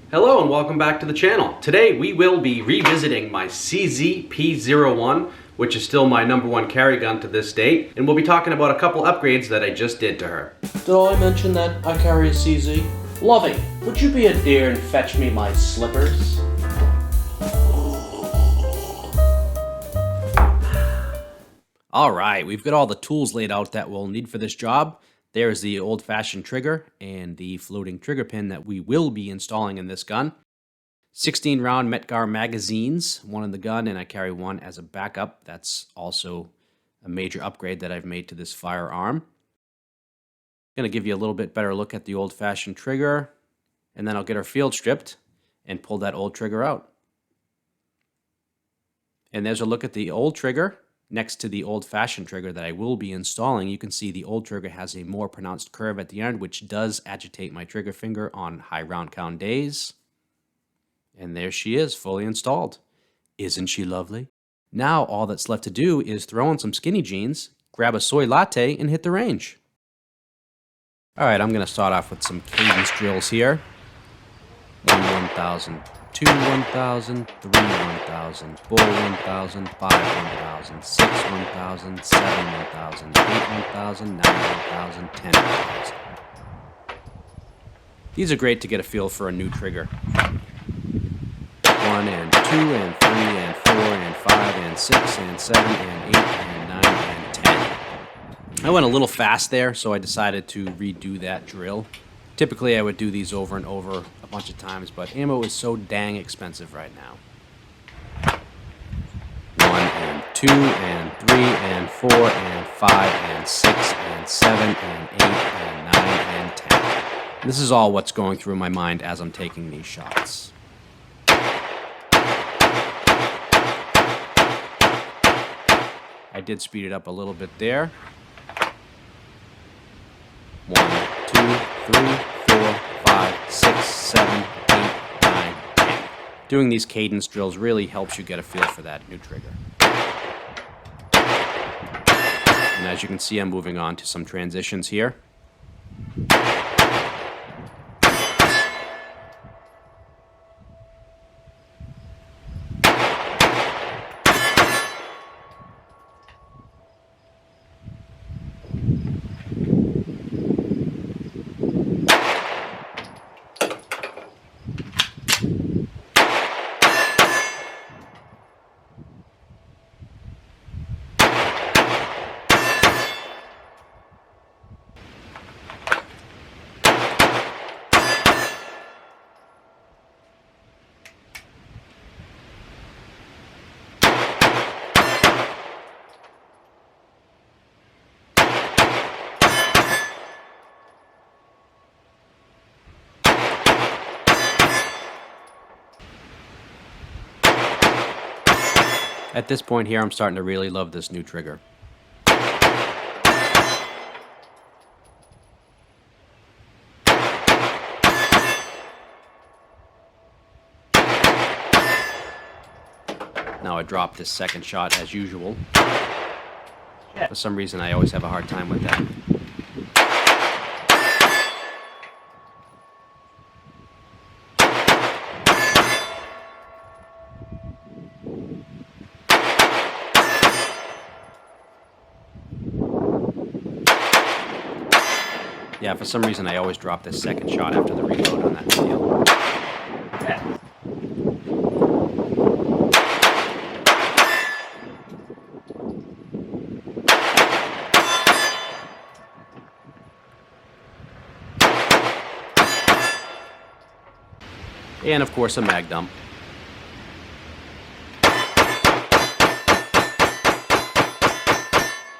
Hello and welcome back to the channel. Today we will be revisiting my CZ P01, which is still my #1 carry gun to this date, and we'll be talking about a couple upgrades that I just did to her. Did I mention that I carry a CZ? Lovey, would you be a dear and fetch me my slippers? Alright, we've got all the tools laid out that we'll need for this job. There's the old-fashioned trigger and the floating trigger pin that we will be installing in this gun. 16-round Metgar magazines, one in the gun, and I carry one as a backup. That's also a major upgrade that I've made to this firearm. I'm going to give you a little bit better look at the old-fashioned trigger, and then I'll get our field stripped and pull that old trigger out. And there's a look at the old trigger. Next to the old-fashioned trigger that I will be installing, you can see the old trigger has a more pronounced curve at the end, which does agitate my trigger finger on high round count days. And there she is, fully installed. Isn't she lovely? Now all that's left to do is throw on some skinny jeans, grab a soy latte, and hit the range. Alright, I'm going to start off with some cadence drills here. 1 1000, 2 1000, 3 1000, 4 1000, 5 1000, 6 1000, 7 1000, 8 1000, 9 1000, 10 1000. These are great to get a feel for a new trigger. 1 and 2 and 3 and 4 and 5 and 6 and 7 and 8 and 9 and 10. I went a little fast there, so I decided to redo that drill. Typically I would do these over and over a bunch of times, but ammo is so dang expensive right now. 1 and 2 and 3 and 4 and 5 and 6 and 7 and 8 and 9 and 10. This is all what's going through my mind as I'm taking these shots. I did speed it up a little bit there. 1, 2, 3, 4, 5, 6, 7, 8, 9, 10. Doing these cadence drills really helps you get a feel for that new trigger. And as you can see, I'm moving on to some transitions here. At this point here, I'm starting to really love this new trigger. Now I drop this second shot as usual. For some reason, I always have a hard time with that. Yeah, for some reason I always drop this second shot after the reload on that video. And of course a mag dump.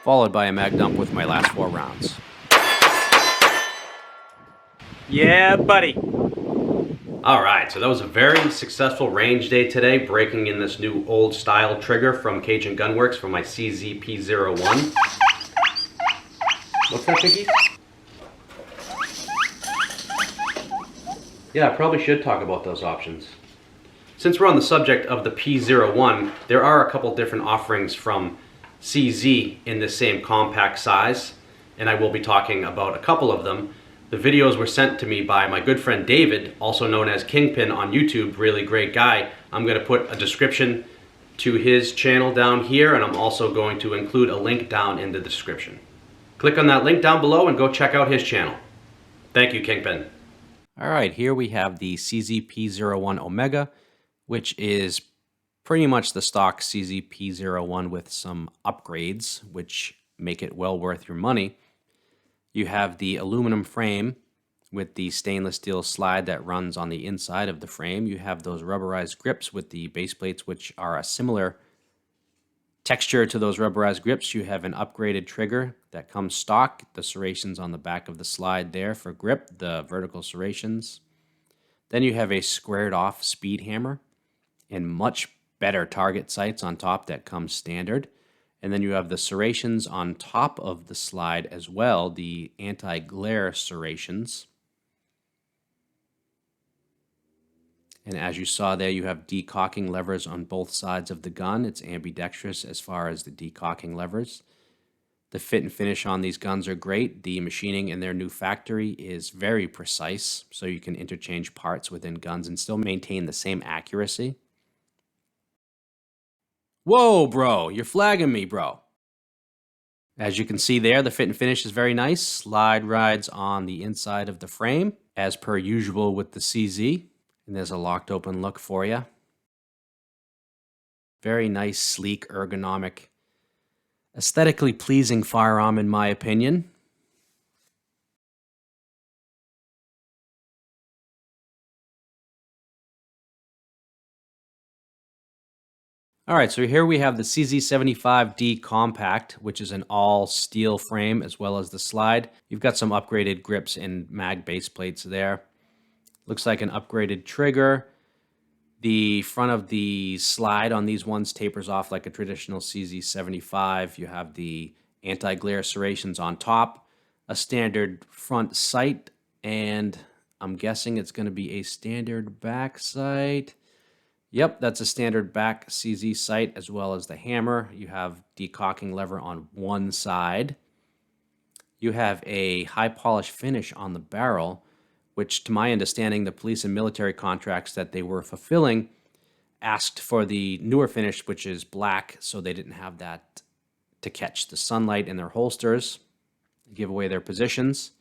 Followed by a mag dump with my last 4 rounds. Yeah, buddy. Alright, so that was a very successful range day today, breaking in this new old style trigger from Cajun Gunworks for my CZ P01. What's that, Piggy? Yeah, I probably should talk about those options. Since we're on the subject of the P01, there are a couple different offerings from CZ in the same compact size, and I will be talking about a couple of them. The videos were sent to me by my good friend David, also known as Kingpin on YouTube, really great guy. I'm going to put a description to his channel down here, and I'm also going to include a link down in the description. Click on that link down below and go check out his channel. Thank you, Kingpin. All right, here we have the CZ-P01 Omega, which is pretty much the stock CZ-P01 with some upgrades, which make it well worth your money. You have the aluminum frame with the stainless steel slide that runs on the inside of the frame. You have those rubberized grips with the base plates, which are a similar texture to those rubberized grips. You have an upgraded trigger that comes stock, the serrations on the back of the slide there for grip, the vertical serrations. Then you have a squared off speed hammer and much better target sights on top that come standard. And then you have the serrations on top of the slide as well, the anti-glare serrations. And as you saw there, you have decocking levers on both sides of the gun. It's ambidextrous as far as the decocking levers. The fit and finish on these guns are great. The machining in their new factory is very precise, so you can interchange parts within guns and still maintain the same accuracy. Whoa, bro, you're flagging me, bro. As you can see there, the fit and finish is very nice. Slide rides on the inside of the frame, as per usual with the CZ. And there's a locked open look for you. Very nice, sleek, ergonomic, aesthetically pleasing firearm in my opinion. All right, so here we have the CZ75D Compact, which is an all steel frame as well as the slide. You've got some upgraded grips and mag base plates there. Looks like an upgraded trigger. The front of the slide on these ones tapers off like a traditional CZ75. You have the anti-glare serrations on top, a standard front sight, and I'm guessing it's going to be a standard back sight. Yep, that's a standard back CZ sight as well as the hammer. You have decocking lever on one side. You have a high polish finish on the barrel, which to my understanding, the police and military contracts that they were fulfilling asked for the newer finish, which is black, so they didn't have that to catch the sunlight in their holsters, give away their positions.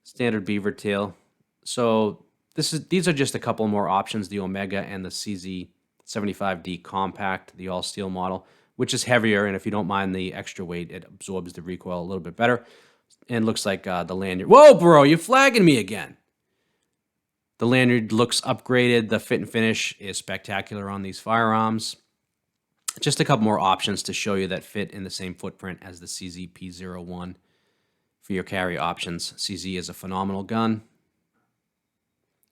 Standard beaver tail. So these are just a couple more options, the Omega and the CZ75D Compact, the all-steel model, which is heavier, and if you don't mind the extra weight, it absorbs the recoil a little bit better. And looks like the lanyard. Whoa, bro, you're flagging me again. The lanyard looks upgraded. The fit and finish is spectacular on these firearms. Just a couple more options to show you that fit in the same footprint as the CZ-P01 for your carry options. CZ is a phenomenal gun.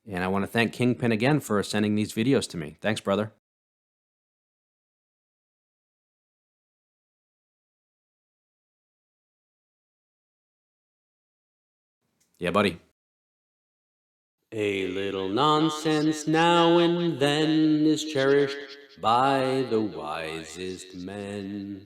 And I want to thank Kingpin again for sending these videos to me. Thanks, brother. Yeah, buddy. A little nonsense now and then is cherished by the wisest men.